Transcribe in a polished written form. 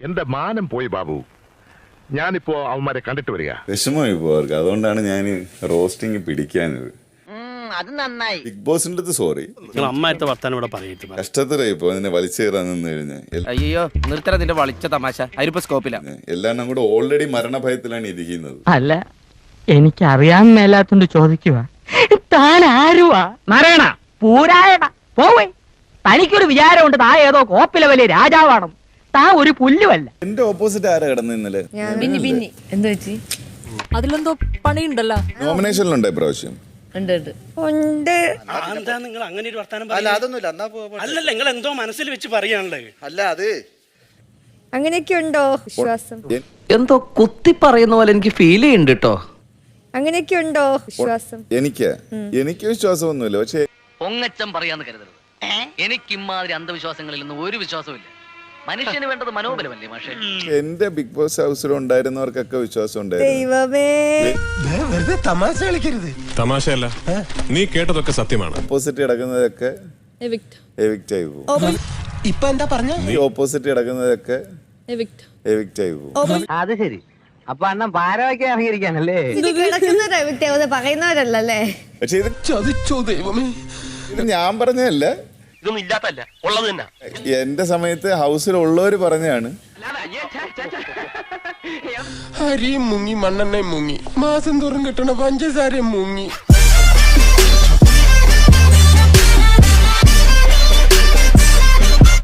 എന്റെ മാനം പോയി ബാബു. ഞാനിപ്പോ അവന്മാരെ കണ്ടിട്ട് വരിക. വിഷമമായി പോർക്ക്. അതുകൊണ്ടാണ് ഞാൻ റോസ്റ്റിംഗ് പിടിക്കാനത്. അത് നന്നായി. ബിഗ് ബോസിന്റെ അടുത്ത് സോറി. അമ്മായത്തെ വർത്താനം ഇവിടെ പറയും. കഷ്ടത്തിലായി ഇപ്പൊ അതിനെ വലിച്ചു കയറാൻ നിന്ന് കഴിഞ്ഞാൽ. അയ്യോ നിർത്തല നിന്റെ വളിച്ച തമാശ. അതിലിപ്പോ സ്കോപ്പില്ല. എല്ലാം കൂടെ ഓൾറെഡി മരണഭയത്തിലാണ് ഇരിക്കുന്നത്. അല്ല, എനിക്കറിയാൻ മേലാത്തോണ്ട് ചോദിക്കുക. താൻ ആരുവാ? മരണ പൂരായണ പോവേ. തനിക്കൊരു വിചാരമുണ്ട് താ ഏതോ കോപ്പിലെ വലിയ രാജാവാണെന്ന്. താ ഒരു പുല്ലുമല്ല. എന്റെ ഓപ്പോസിറ്റ് ആരാ കിടന്ന് ഇന്നലെ? എന്താ വെച്ചി? അതിലെന്തോ പണിയുണ്ടല്ലോ. നോമിനേഷനിലുണ്ടോ ഇപ്രാവശ്യം? എന്താ നിങ്ങൾ അങ്ങനെ ഒരു വർത്താനം? അല്ലല്ല, നിങ്ങൾ എന്തോ മനസ്സിൽ വെച്ച് പറയാനുള്ളത്. അല്ല അത് അങ്ങനെയൊക്കെ ഉണ്ടോ വിശ്വാസം? എന്തോ കുത്തി പറയുന്ന പോലെ എനിക്ക് ഫീൽ ചെയ്യുന്നുണ്ട് കേട്ടോ. അങ്ങനെയൊക്കെ ഉണ്ടോ വിശ്വാസം? എനിക്ക് വിശ്വാസമൊന്നുമില്ല. പക്ഷെ പൊങ്ങച്ചം പറയാന്ന് കരുതരുത്. എനിക്ക് ഇമാതിരി അന്ധവിശ്വാസങ്ങളിലൊന്നും ഒരു വിശ്വാസമില്ല. മനുഷ്യന് വേണ്ടത് മനോബലമല്ലേ മാഷേ? എന്റെ ബിഗ് ബോസ് ഹൗസിൽ ഉണ്ടായിരുന്നവർക്കൊക്കെ വിശ്വാസം ഉണ്ടായിരുന്നു. ദൈവമേ, തമാശ കളിക്കരുത്. തമാശയല്ല, നീ കേട്ടതൊക്കെ സത്യമാണ്. ഓപ്പോസിറ്റ് കിടക്കുന്നതൊക്കെ എവിക്റ്റ് ആയി പോകും. ഇപ്പൊ എന്താ പറഞ്ഞ? ഈ ഓപ്പോസിറ്റ് കിടക്കുന്നതൊക്കെ എവിക്റ്റ് ആയി പോകും. അത് ശരി. അപ്പൊ അണ്ണൻ പാരവയ്ക്ക് ഇറങ്ങിയിരിക്കാനല്ലേ? പറയുന്നവരല്ലേ? പക്ഷെ ഇത് ചതിച്ചോ ദൈവമേ. ഇത് ഞാൻ പറഞ്ഞതല്ല, ഇതൊന്നും ഇല്ലാത്തല്ല, ഉള്ളത് തന്നെ. എന്റെ സമയത്ത് ഹൗസിലുള്ളവര് പറഞ്ഞാണ്. അരിയും മുങ്ങി മണ്ണെണ്ണയും മുങ്ങി മാസം തോറും കിട്ടണ പഞ്ചസാരയും മുങ്ങി.